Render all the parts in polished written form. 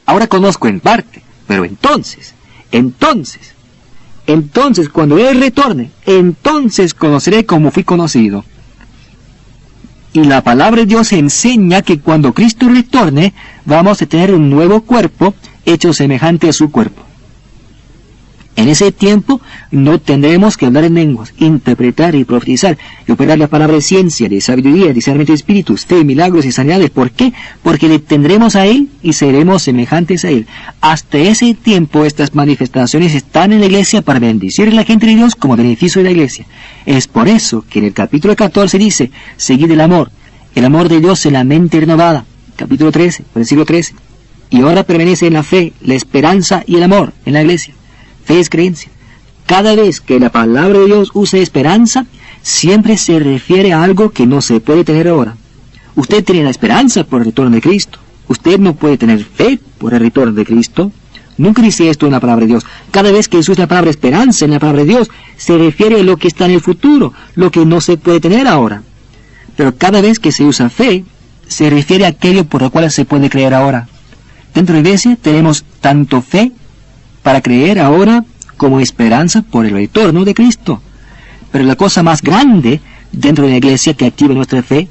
Ahora conozco en parte, pero entonces, cuando Él retorne, entonces conoceré como fui conocido. Y la palabra de Dios enseña que cuando Cristo retorne, vamos a tener un nuevo cuerpo hecho semejante a su cuerpo. En ese tiempo no tendremos que hablar en lenguas, interpretar y profetizar, y operar la palabra de ciencia, de sabiduría, discernimiento de espíritus, fe, milagros y sanidades. ¿Por qué? Porque le tendremos a Él y seremos semejantes a Él. Hasta ese tiempo estas manifestaciones están en la iglesia para bendecir a la gente de Dios como beneficio de la iglesia. Es por eso que en el capítulo 14 dice, seguid el amor de Dios en la mente renovada. Capítulo 13, versículo 13. Y ahora permanece en la fe, la esperanza y el amor en la iglesia. Fe es creencia. Cada vez que la palabra de Dios usa esperanza, siempre se refiere a algo que no se puede tener ahora. Usted tiene la esperanza por el retorno de Cristo. Usted no puede tener fe por el retorno de Cristo. Nunca dice esto en la palabra de Dios. Cada vez que se usa la palabra esperanza en la palabra de Dios, se refiere a lo que está en el futuro, lo que no se puede tener ahora. Pero cada vez que se usa fe, se refiere a aquello por lo cual se puede creer ahora. Dentro de la iglesia tenemos tanto fe para creer ahora como esperanza por el retorno de Cristo. Pero la cosa más grande dentro de la iglesia que activa nuestra fe,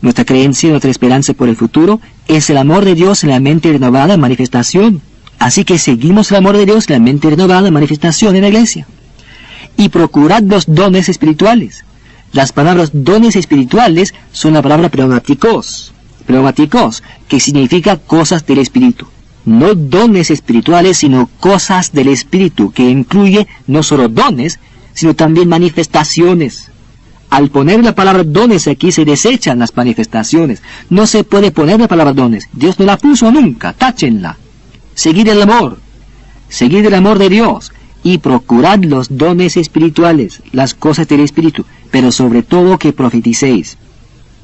nuestra creencia, nuestra esperanza por el futuro, es el amor de Dios en la mente renovada en manifestación. Así que seguimos el amor de Dios en la mente renovada en manifestación en la iglesia. Y procurad los dones espirituales. Las palabras dones espirituales son la palabra pneumáticos, que significa cosas del Espíritu. No dones espirituales, sino cosas del Espíritu, que incluye no solo dones, sino también manifestaciones. Al poner la palabra dones aquí se desechan las manifestaciones. No se puede poner la palabra dones. Dios no la puso nunca, táchenla. Seguid el amor de Dios, y procurad los dones espirituales, las cosas del Espíritu, pero sobre todo que profeticéis.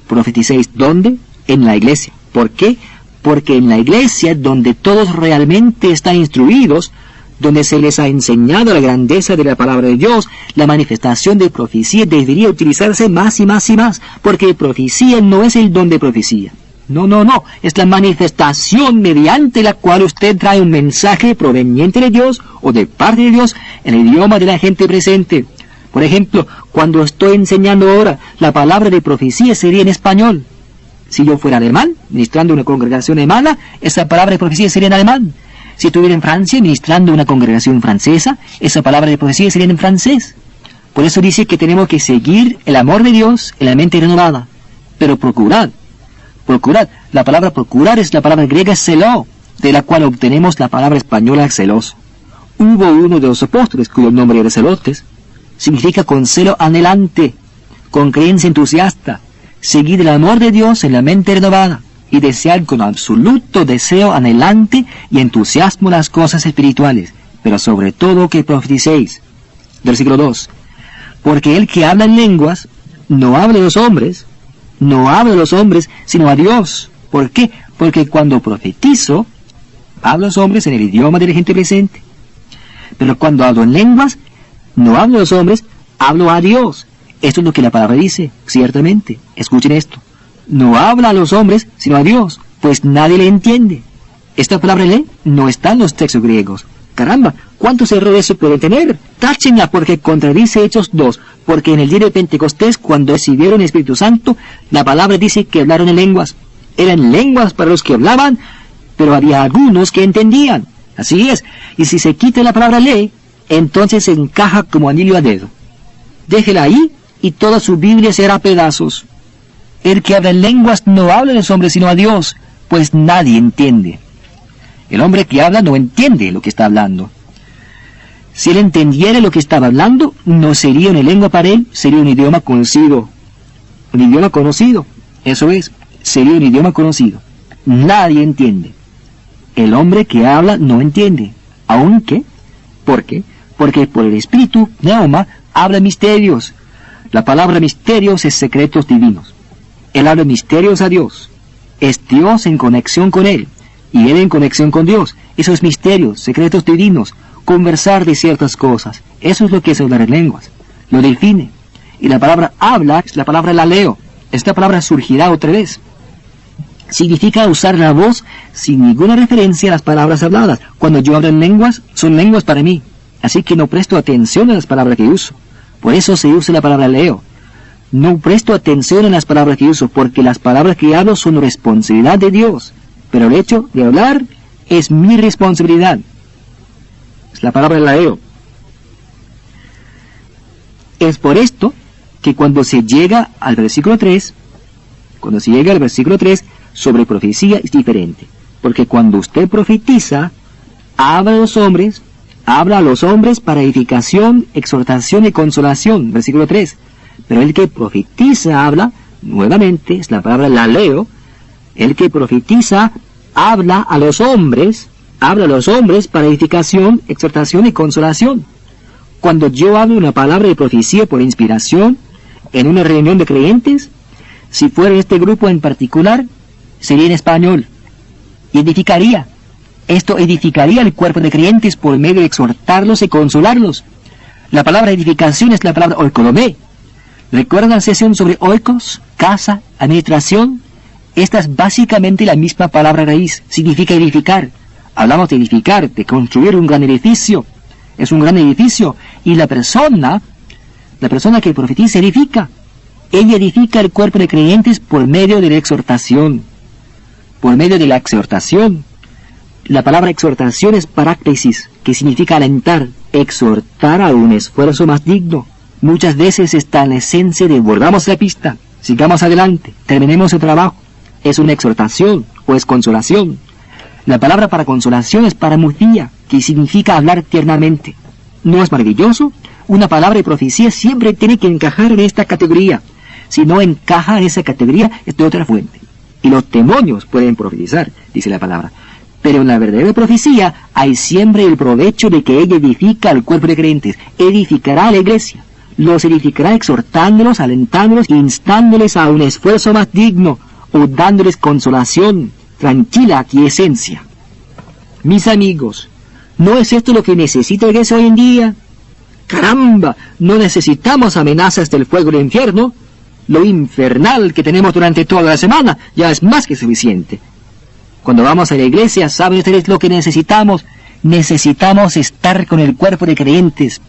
¿Profeticéis dónde? En la iglesia. ¿Por qué? Porque en la iglesia, donde todos realmente están instruidos, donde se les ha enseñado la grandeza de la palabra de Dios, la manifestación de profecía debería utilizarse más y más y más, porque profecía no es el don de profecía. No, es la manifestación mediante la cual usted trae un mensaje proveniente de Dios o de parte de Dios en el idioma de la gente presente. Por ejemplo, cuando estoy enseñando ahora, la palabra de profecía sería en español. Si yo fuera alemán, ministrando una congregación alemana, esa palabra de profecía sería en alemán. Si estuviera en Francia, ministrando una congregación francesa, esa palabra de profecía sería en francés. Por eso dice que tenemos que seguir el amor de Dios en la mente renovada. Pero procurad. La palabra procurar es la palabra griega celo, de la cual obtenemos la palabra española celoso. Hubo uno de los apóstoles cuyo nombre era Celotes. Significa con celo anhelante, con creencia entusiasta. Seguid el amor de Dios en la mente renovada y desead con absoluto deseo anhelante y entusiasmo las cosas espirituales, pero sobre todo que profeticéis. Versículo 2. Porque el que habla en lenguas no habla de los hombres, sino a Dios. ¿Por qué? Porque cuando profetizo, hablo a los hombres en el idioma de la gente presente. Pero cuando hablo en lenguas, no hablo a los hombres, hablo a Dios. Esto es lo que la palabra dice, ciertamente. Escuchen esto. No habla a los hombres, sino a Dios, pues nadie le entiende. Esta palabra le no está en los textos griegos. Caramba, ¿cuántos errores se pueden tener? Táchenla porque contradice Hechos 2, porque en el día de Pentecostés, cuando recibieron el Espíritu Santo, la palabra dice que hablaron en lenguas. Eran lenguas para los que hablaban, pero había algunos que entendían. Así es, y si se quita la palabra ley, entonces se encaja como anillo a dedo. Déjela ahí y toda su Biblia será pedazos. El que habla en lenguas no habla a los hombres sino a Dios, pues nadie entiende. El hombre que habla no entiende lo que está hablando. Si él entendiera lo que estaba hablando, no sería una lengua para él, sería un idioma conocido. Un idioma conocido, eso es, sería un idioma conocido. Nadie entiende. El hombre que habla no entiende. ¿Aunque? ¿Por qué? Porque por el Espíritu, Pneuma, habla misterios. La palabra misterios es secretos divinos. Él habla misterios a Dios. Es Dios en conexión con él. Y él en conexión con Dios. Esos misterios, secretos divinos. Conversar de ciertas cosas. Eso es lo que es hablar en lenguas. Lo define. Y la palabra habla es la palabra laleo. Esta palabra surgirá otra vez. significa usar la voz sin ninguna referencia a las palabras habladas. Cuando yo hablo en lenguas, son lenguas para mí, así que no presto atención a las palabras que uso. Por eso se usa la palabra leo. No presto atención a las palabras que uso, porque las palabras que hablo son responsabilidad de Dios, pero el hecho de hablar es mi responsabilidad. Es la palabra leo. Es por esto que cuando se llega al versículo 3, sobre profecía es diferente. Porque cuando usted profetiza, habla a los hombres para edificación, exhortación y consolación. Versículo 3. Pero el que profetiza habla, nuevamente, es la palabra la leo, el que profetiza habla a los hombres para edificación, exhortación y consolación. Cuando yo hablo una palabra de profecía por inspiración, en una reunión de creyentes, si fuera este grupo en particular, sería en español. Y edificaría. Esto edificaría el cuerpo de creyentes por medio de exhortarlos y consolarlos. La palabra edificación es la palabra oikodomé. ¿Recuerdan la sesión sobre oikos, casa, administración? Esta es básicamente la misma palabra raíz. Significa edificar. Hablamos de edificar, de construir un gran edificio. Es un gran edificio. Y la persona que profetiza edifica. Ella edifica el cuerpo de creyentes por medio de la exhortación. Por medio de la exhortación. La palabra exhortación es paráclesis, que significa alentar, exhortar a un esfuerzo más digno. Muchas veces está en la esencia de volvamos la pista, sigamos adelante, terminemos el trabajo. Es una exhortación o es consolación. La palabra para consolación es paramufía, que significa hablar tiernamente. ¿No es maravilloso? Una palabra de profecía siempre tiene que encajar en esta categoría. Si no encaja en esa categoría, es de otra fuente. Y los demonios pueden profetizar, dice la palabra. Pero en la verdadera profecía hay siempre el provecho de que ella edifica al cuerpo de creyentes, edificará a la iglesia. Los edificará exhortándolos, alentándolos, instándoles a un esfuerzo más digno, o dándoles consolación, tranquila aquiescencia. Mis amigos, ¿no es esto lo que necesita la iglesia hoy en día? ¡Caramba! No necesitamos amenazas del fuego del infierno. Lo infernal que tenemos durante toda la semana ya es más que suficiente. Cuando vamos a la iglesia, ¿saben ustedes lo que necesitamos? Necesitamos estar con el cuerpo de creyentes,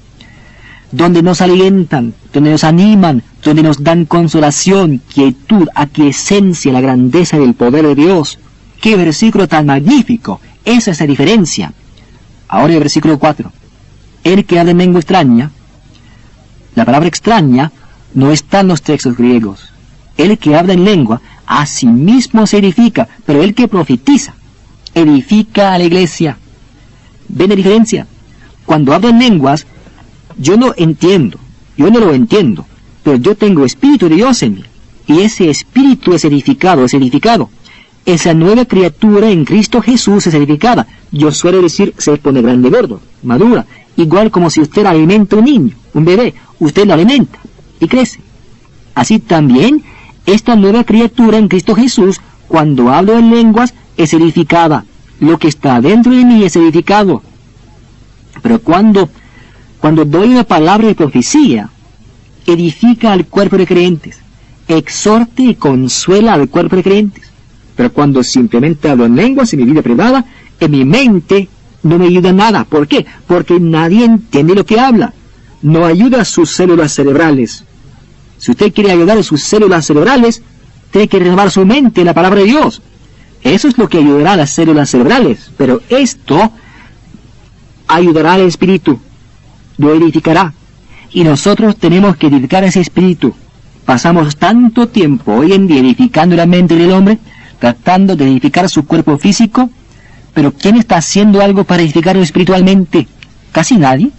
donde nos alientan, donde nos animan, donde nos dan consolación, quietud, aquiescencia, la grandeza del poder de Dios. ¡Qué versículo tan magnífico! Esa es la diferencia. Ahora el versículo 4. El que habla en lengua extraña, la palabra extraña no está en los textos griegos. El que habla en lengua, a sí mismo se edifica, pero el que profetiza, edifica a la iglesia. ¿Ven la diferencia? Cuando hablo en lenguas, yo no lo entiendo, pero yo tengo Espíritu de Dios en mí, y ese Espíritu es edificado. Esa nueva criatura en Cristo Jesús es edificada. Yo suelo decir, se pone grande, gordo, madura, igual como si usted alimenta a un niño, un bebé, usted lo alimenta y crece. Así también, esta nueva criatura en Cristo Jesús, cuando hablo en lenguas, es edificada. Lo que está dentro de mí es edificado. Pero cuando doy una palabra de profecía, edifica al cuerpo de creyentes, exhorte y consuela al cuerpo de creyentes. Pero cuando simplemente hablo en lenguas en mi vida privada, en mi mente no me ayuda nada. ¿Por qué? Porque nadie entiende lo que habla. No ayuda a sus células cerebrales. Si usted quiere ayudar a sus células cerebrales, tiene que renovar su mente en la palabra de Dios. Eso es lo que ayudará a las células cerebrales. Pero esto ayudará al espíritu, lo edificará. Y nosotros tenemos que edificar ese espíritu. Pasamos tanto tiempo hoy en día edificando la mente del hombre, tratando de edificar su cuerpo físico, pero ¿quién está haciendo algo para edificarlo espiritualmente? Casi nadie,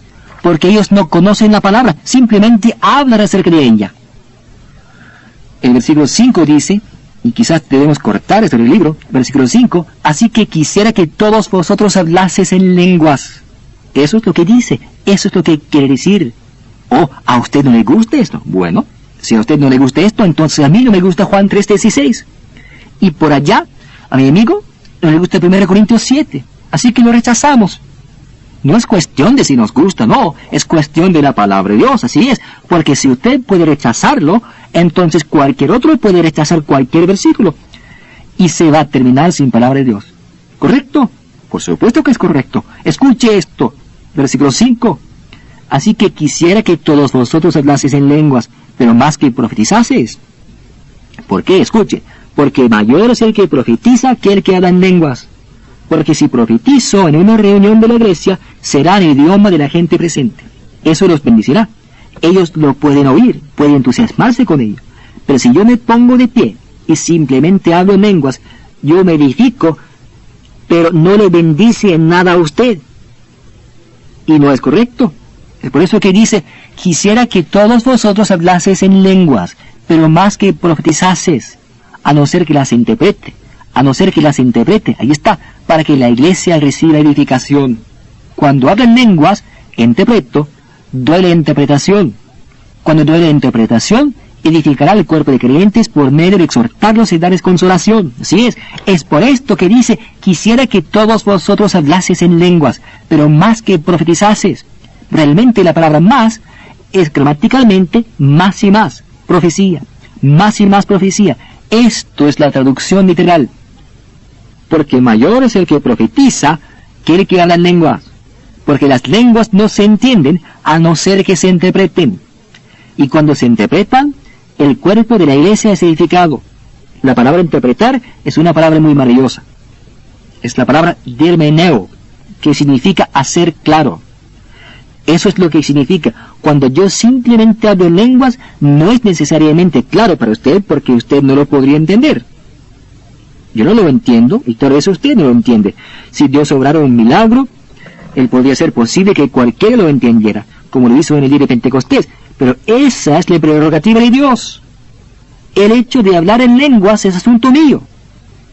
porque ellos no conocen la palabra, simplemente hablan acerca de ella. El versículo 5 dice, y quizás debemos cortar esto del libro, versículo 5, así que quisiera que todos vosotros hablases en lenguas. Eso es lo que dice, eso es lo que quiere decir. Oh, ¿a usted no le gusta esto? Bueno, si a usted no le gusta esto, entonces a mí no me gusta Juan 3:16. Y por allá, a mi amigo, no le gusta 1 Corintios 7. Así que lo rechazamos. No es cuestión de si nos gusta, no. Es cuestión de la palabra de Dios, así es. Porque si usted puede rechazarlo, entonces cualquier otro puede rechazar cualquier versículo. y se va a terminar sin palabra de Dios. ¿Correcto? Por supuesto que es correcto. Escuche esto, versículo 5. Así que quisiera que todos vosotros hablaseis en lenguas, pero más que profetizaseis. ¿Por qué? Escuche. Porque mayor es el que profetiza que el que habla en lenguas. Porque si profetizo en una reunión de la iglesia, será el idioma de la gente presente. Eso los bendecirá. Ellos lo pueden oír, pueden entusiasmarse con ello. Pero si yo me pongo de pie y simplemente hablo en lenguas, yo me edifico, pero no le bendice en nada a usted. Y no es correcto. Es por eso que dice, quisiera que todos vosotros hablaseis en lenguas, pero más que profetizaseis, a no ser que las interprete, ahí está, para que la iglesia reciba edificación. Cuando hablo en lenguas, interpreto, doy la interpretación. Cuando doy la interpretación, edificará el cuerpo de creyentes por medio de exhortarlos y darles consolación. Así es por esto que dice, quisiera que todos vosotros hablaseis en lenguas, pero más que profetizaseis. Realmente la palabra más es gramaticalmente más y más, profecía, más y más profecía. Esto es la traducción literal. Porque mayor es el que profetiza que el que habla en lenguas. Porque las lenguas no se entienden a no ser que se interpreten. Y cuando se interpretan, el cuerpo de la iglesia es edificado. La palabra interpretar es una palabra muy maravillosa. Es la palabra dermeneo, que significa hacer claro. Eso es lo que significa. Cuando yo simplemente hablo en lenguas, no es necesariamente claro para usted, porque usted no lo podría entender. Yo no lo entiendo, y tal vez usted no lo entiende. Si Dios obrara un milagro, Él podría ser posible que cualquiera lo entendiera, como lo hizo en el día de Pentecostés. Pero esa es la prerrogativa de Dios. El hecho de hablar en lenguas es asunto mío,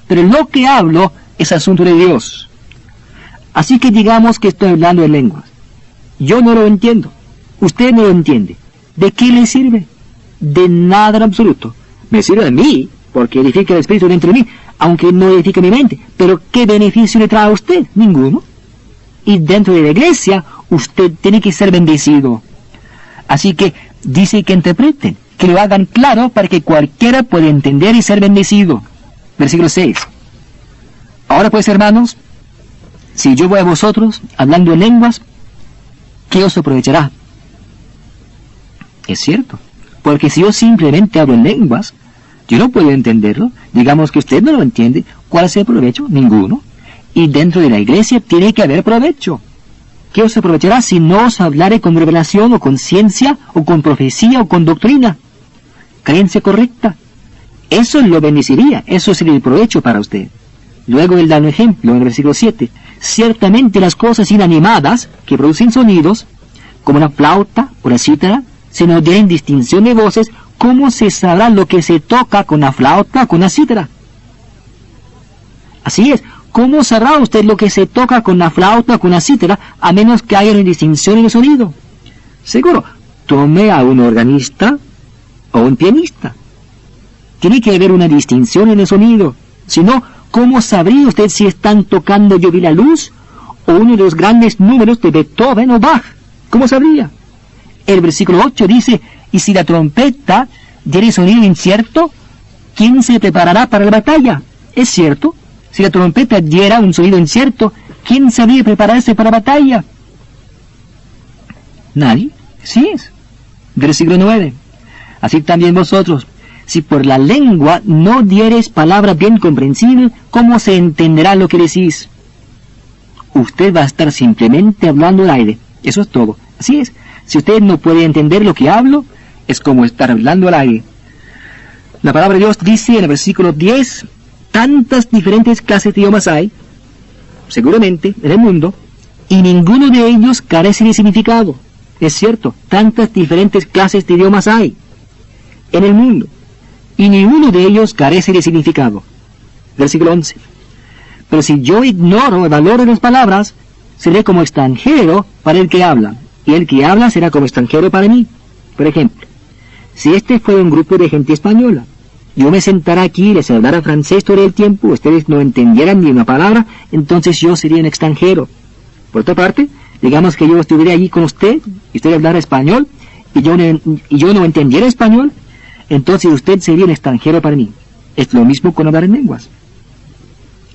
pero lo que hablo es asunto de Dios. Así que digamos que estoy hablando en lenguas. Yo no lo entiendo. Usted no lo entiende. ¿De qué le sirve? De nada en absoluto. Me sirve a mí, porque edifica el Espíritu dentro de mí, aunque no edifica mi mente. Pero ¿qué beneficio le trae a usted? Ninguno. Y dentro de la iglesia, usted tiene que ser bendecido. Así que dice que interpreten, que lo hagan claro para que cualquiera pueda entender y ser bendecido. Versículo 6. Ahora pues, hermanos, si yo voy a vosotros hablando en lenguas, ¿qué os aprovechará? Es cierto, porque si yo simplemente hablo en lenguas, yo no puedo entenderlo. Digamos que usted no lo entiende. ¿Cuál es el provecho? Ninguno. Y dentro de la iglesia tiene que haber provecho. ¿Qué os aprovechará si no os hablare con revelación o con ciencia o con profecía o con doctrina? Creencia correcta. Eso lo bendeciría, eso sería el provecho para usted. Luego él da un ejemplo en el versículo 7. Ciertamente las cosas inanimadas que producen sonidos, como una flauta o la cítara, si no tienen distinción de voces, ¿cómo se sabrá lo que se toca con la flauta o con la cítara? Así es. ¿Cómo sabrá usted lo que se toca con la flauta o con la cítara, a menos que haya una distinción en el sonido? Seguro, tome a un organista o un pianista. Tiene que haber una distinción en el sonido. Si no, ¿cómo sabría usted si están tocando Yo vi la luz o uno de los grandes números de Beethoven o Bach? ¿Cómo sabría? El versículo 8 dice, y si la trompeta diere sonido incierto, ¿quién se preparará para la batalla? Es cierto. Si la trompeta diera un sonido incierto, ¿quién sabría prepararse para batalla? Nadie. Sí es. Versículo 9. Así también vosotros, si por la lengua no diereis palabra bien comprensible, ¿cómo se entenderá lo que decís? Usted va a estar simplemente hablando al aire. Eso es todo. Así es. Si usted no puede entender lo que hablo, es como estar hablando al aire. La palabra de Dios dice en el versículo 10, tantas diferentes clases de idiomas hay, seguramente, en el mundo, y ninguno de ellos carece de significado. Es cierto, tantas diferentes clases de idiomas hay en el mundo, y ninguno de ellos carece de significado. Versículo 11. Pero si yo ignoro el valor de las palabras, seré como extranjero para el que habla, y el que habla será como extranjero para mí. Por ejemplo, si este fuera un grupo de gente española, yo me sentara aquí y les hablara francés todo el tiempo, ustedes no entendieran ni una palabra, entonces yo sería un extranjero. Por otra parte, digamos que yo estuviera allí con usted, y usted hablara español, y yo no entendiera español, entonces usted sería un extranjero para mí. Es lo mismo con hablar en lenguas.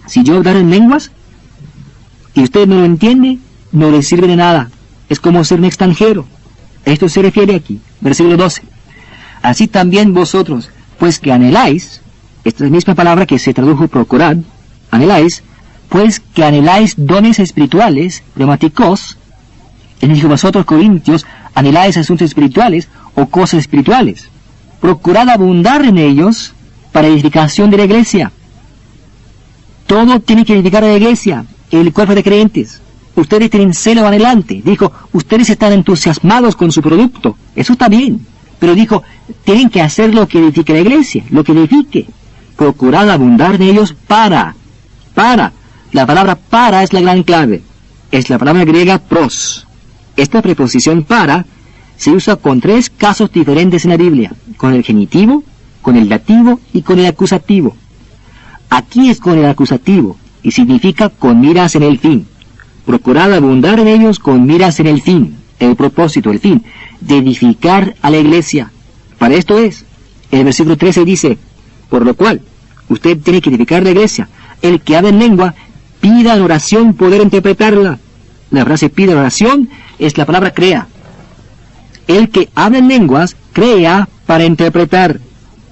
Si yo hablar en lenguas y usted no lo entiende, no le sirve de nada. Es como ser un extranjero. Esto se refiere aquí, versículo 12. Así también vosotros, pues que anheláis, esta es la misma palabra que se tradujo procurad, anheláis, pues que anheláis dones espirituales, pneumáticos. Él dijo, vosotros corintios, anheláis asuntos espirituales o cosas espirituales. Procurad abundar en ellos para edificación de la iglesia. Todo tiene que edificar a la iglesia, el cuerpo de creyentes. Ustedes tienen celo adelante. Dijo, ustedes están entusiasmados con su producto. Eso está bien. Pero dijo, tienen que hacer lo que edifique la iglesia, lo que edifique. Procurad abundar en ellos para. La palabra para es la gran clave. Es la palabra griega pros. Esta preposición para se usa con 3 casos diferentes en la Biblia. Con el genitivo, con el dativo y con el acusativo. Aquí es con el acusativo y significa con miras en el fin. Procurad abundar en ellos con miras en el fin, el propósito, el fin, de edificar a la iglesia. Para esto es. El versículo 13 dice, por lo cual, usted tiene que edificar la iglesia. El que habla en lengua, pida en oración poder interpretarla. La frase pida en oración es la palabra crea. El que habla en lenguas, crea para interpretar.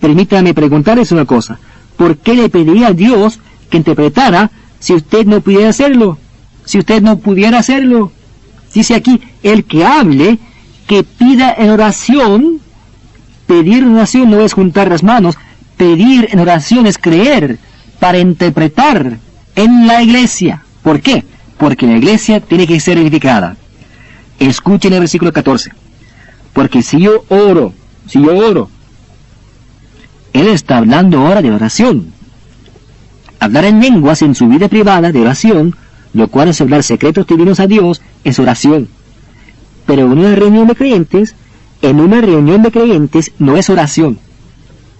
Permítame preguntarles una cosa. ¿Por qué le pediría a Dios que interpretara si usted no pudiera hacerlo? Si usted no pudiera hacerlo. Dice aquí, el que hable, que pida en oración. Pedir en oración no es juntar las manos. Pedir en oración es creer para interpretar en la iglesia. ¿Por qué? Porque la iglesia tiene que ser edificada. Escuchen el versículo 14. Porque si yo oro, él está hablando ahora de oración. Hablar en lenguas en su vida privada de oración, lo cual es hablar secretos divinos a Dios, es oración. Pero en una reunión de creyentes no es oración.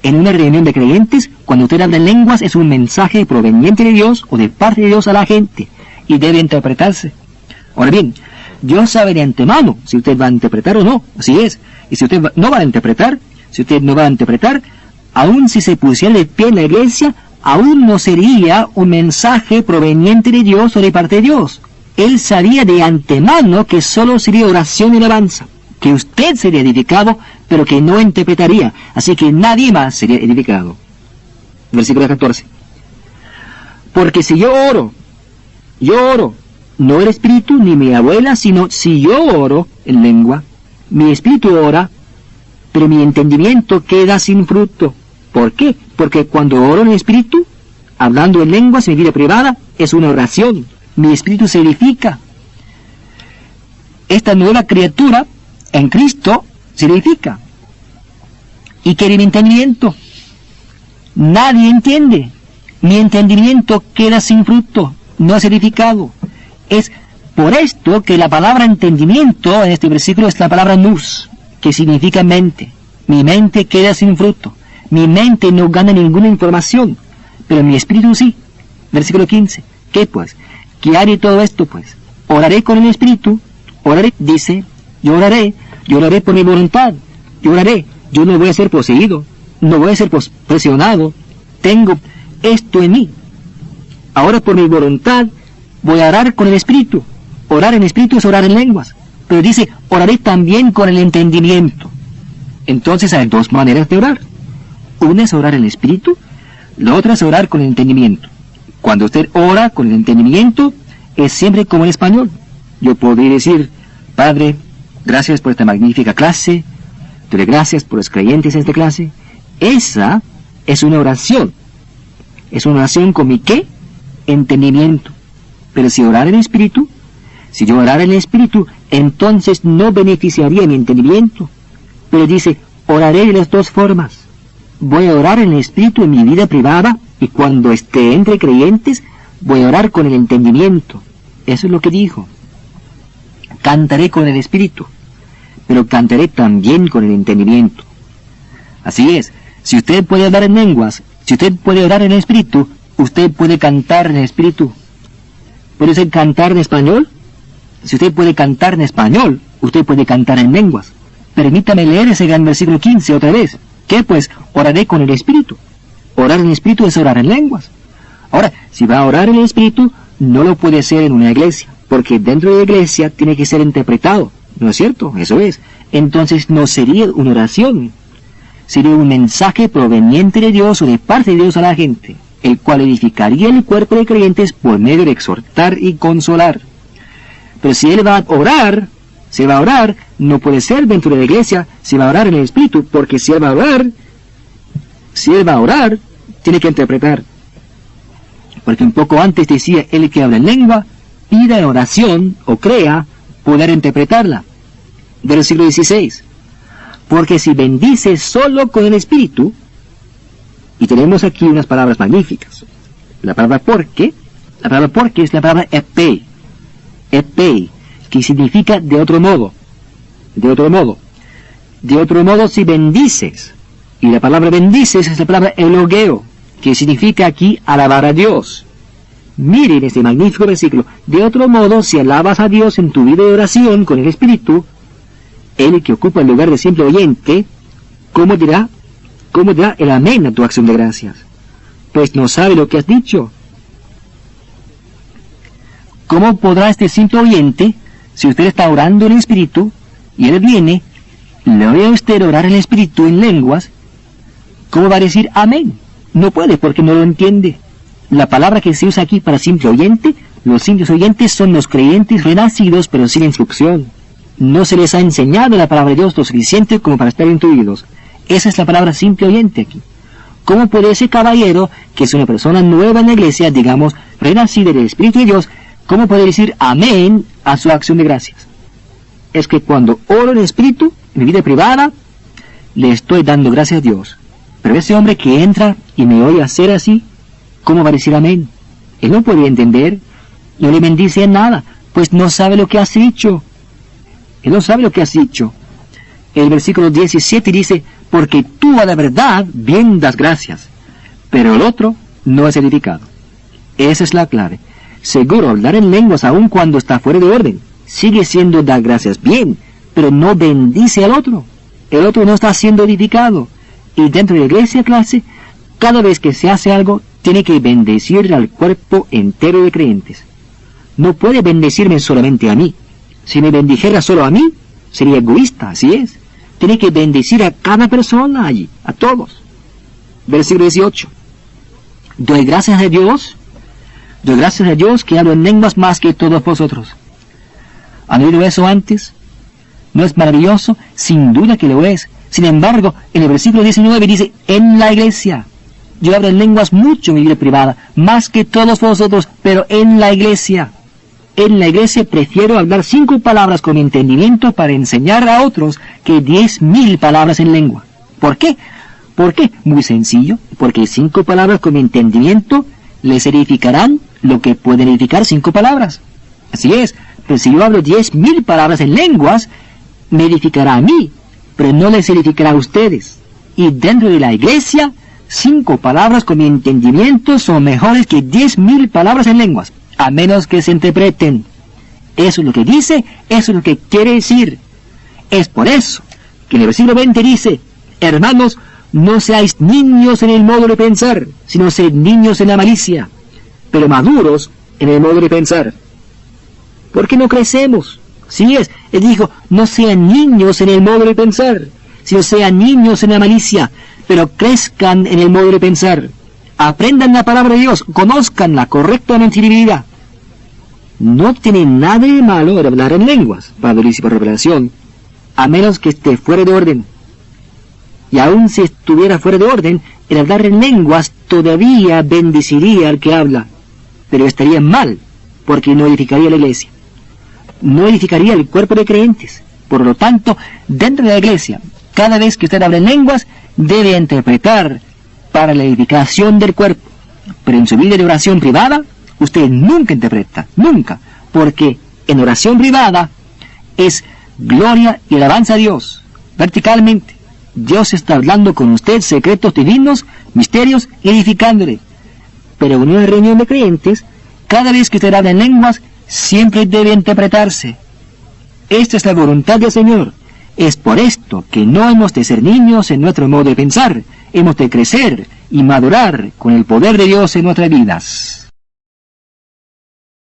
En una reunión de creyentes, cuando usted habla en lenguas, es un mensaje proveniente de Dios o de parte de Dios a la gente, y debe interpretarse. Ahora bien, Dios sabe de antemano si usted va a interpretar o no, así es. Y si usted no va a interpretar, aun si se pusiera de pie en la iglesia, aún no sería un mensaje proveniente de Dios o de parte de Dios. Él sabía de antemano que solo sería oración y alabanza, que usted sería edificado, pero que no interpretaría, así que nadie más sería edificado. Versículo 14. Porque si yo oro, no el espíritu ni mi abuela, sino si yo oro en lengua, mi espíritu ora, pero mi entendimiento queda sin fruto. ¿Por qué? Porque cuando oro en espíritu, hablando en lenguas, mi vida privada, es una oración. Mi espíritu se edifica. Esta nueva criatura en Cristo se edifica. ¿Y quiere mi entendimiento? Nadie entiende. Mi entendimiento queda sin fruto, no es edificado. Es por esto que la palabra entendimiento en este versículo es la palabra nous, que significa mente. Mi mente queda sin fruto. Mi mente no gana ninguna información, pero mi espíritu sí. Versículo 15. ¿Qué pues? ¿Qué haré todo esto pues? Oraré con el espíritu. Oraré, dice, yo oraré por mi voluntad. Yo no voy a ser poseído, no voy a ser presionado. Tengo esto en mí. Ahora por mi voluntad voy a orar con el espíritu. Orar en espíritu es orar en lenguas. Pero dice, oraré también con el entendimiento. Entonces hay 2 maneras de orar. Una es orar en el espíritu, la otra es orar con el entendimiento. Cuando usted ora con el entendimiento, es siempre como en español. Yo podría decir, Padre, gracias por esta magnífica clase, te doy gracias por los creyentes en esta clase. Esa es una oración. Es una oración con mi ¿qué? Entendimiento. Pero si orar en espíritu, si yo orara en el espíritu, entonces no beneficiaría mi entendimiento. Pero dice, oraré de las 2 formas. Voy a orar en el espíritu en mi vida privada, y cuando esté entre creyentes, voy a orar con el entendimiento. Eso es lo que dijo. Cantaré con el espíritu, pero cantaré también con el entendimiento. Así es, si usted puede hablar en lenguas, si usted puede orar en el espíritu, usted puede cantar en el espíritu. ¿Puede usted cantar en español? Si usted puede cantar en español, usted puede cantar en lenguas. Permítame leer ese gran versículo 15 otra vez. ¿Qué pues? Oraré con el espíritu. Orar en el espíritu es orar en lenguas. Ahora, si va a orar en el Espíritu, no lo puede hacer en una iglesia, porque dentro de la iglesia tiene que ser interpretado, ¿no es cierto? Eso es. Entonces no sería una oración, sería un mensaje proveniente de Dios o de parte de Dios a la gente, el cual edificaría el cuerpo de creyentes por medio de exhortar y consolar. Pero si él va a orar, no puede ser dentro de la iglesia, si va a orar en el Espíritu, porque si él va a orar, tiene que interpretar. Porque un poco antes decía, el que habla en lengua, pida en oración, o crea, poder interpretarla. Versículo 16. Porque si bendice solo con el Espíritu, y tenemos aquí unas palabras magníficas. La palabra porque es la palabra epei, que significa de otro modo. Si bendices, y la palabra bendices es la palabra elogeo, que significa aquí alabar a Dios. Miren este magnífico versículo. De otro modo, si alabas a Dios en tu vida de oración con el Espíritu, Él que ocupa el lugar de simple oyente, ¿cómo dirá el amén a tu acción de gracias? Pues no sabe lo que has dicho. ¿Cómo podrá este simple oyente, si usted está orando en el Espíritu, y Él viene, le oye a usted orar en el Espíritu en lenguas, cómo va a decir amén? No puede, porque no lo entiende. La palabra que se usa aquí para simple oyente, los simples oyentes son los creyentes renacidos, pero sin instrucción. No se les ha enseñado la palabra de Dios lo suficiente como para estar intuidos. Esa es la palabra simple oyente aquí. ¿Cómo puede ese caballero, que es una persona nueva en la iglesia, digamos, renacida del Espíritu de Dios, cómo puede decir amén a su acción de gracias? Es que cuando oro en el Espíritu, en mi vida privada, le estoy dando gracias a Dios. Pero ese hombre que entra y me oye hacer así, ¿cómo va a decir amén? Él no puede entender, no le bendice en nada, pues no sabe lo que has dicho. Él no sabe lo que has dicho. El versículo 17 dice, porque tú a la verdad bien das gracias, pero el otro no es edificado. Esa es la clave. Seguro, hablar en lenguas aun cuando está fuera de orden, sigue siendo dar gracias bien, pero no bendice al otro. El otro no está siendo edificado. Y dentro de la iglesia clase, cada vez que se hace algo, tiene que bendecir al cuerpo entero de creyentes. No puede bendecirme solamente a mí. Si me bendijera solo a mí, sería egoísta, así es. Tiene que bendecir a cada persona allí, a todos. Versículo 18. Doy gracias a Dios que hablo en lenguas más que todos vosotros. ¿Han oído eso antes? ¿No es maravilloso? Sin duda que lo es. Sin embargo, en el versículo 19 dice, en la iglesia. Yo hablo en lenguas mucho en mi vida privada, más que todos vosotros, pero en la iglesia. En la iglesia prefiero hablar 5 palabras con mi entendimiento para enseñar a otros que 10,000 palabras en lengua. ¿Por qué? ¿Por qué? Muy sencillo. Porque 5 palabras con mi entendimiento les edificarán lo que pueden edificar 5 palabras. Así es. Pero si yo hablo 10,000 palabras en lenguas, me edificará a mí, pero no les edificará a ustedes. Y dentro de la iglesia, 5 palabras con mi entendimiento son mejores que 10,000 palabras en lenguas, a menos que se interpreten. Eso es lo que dice, eso es lo que quiere decir. Es por eso que en el versículo 20 dice, hermanos, no seáis niños en el modo de pensar, sino sed niños en la malicia, pero maduros en el modo de pensar. ¿Por qué no crecemos? Sí es, él dijo, no sean niños en el modo de pensar, sino sean niños en la malicia, pero crezcan en el modo de pensar. Aprendan la palabra de Dios, conozcanla correctamente en vida. No tiene nada de malo el hablar en lenguas, Padre dice por revelación, a menos que esté fuera de orden. Y aun si estuviera fuera de orden, el hablar en lenguas todavía bendeciría al que habla, pero estaría mal, porque no edificaría la iglesia. No edificaría el cuerpo de creyentes. Por lo tanto, dentro de la iglesia, cada vez que usted habla en lenguas, debe interpretar para la edificación del cuerpo. Pero en su vida de oración privada, usted nunca interpreta, nunca, porque en oración privada es gloria y alabanza a Dios, verticalmente. Dios está hablando con usted secretos divinos, misterios, y edificándole. Pero en una reunión de creyentes, cada vez que usted habla en lenguas, siempre debe interpretarse. Esta es la voluntad del Señor. Es por esto que no hemos de ser niños en nuestro modo de pensar, hemos de crecer y madurar con el poder de Dios en nuestras vidas.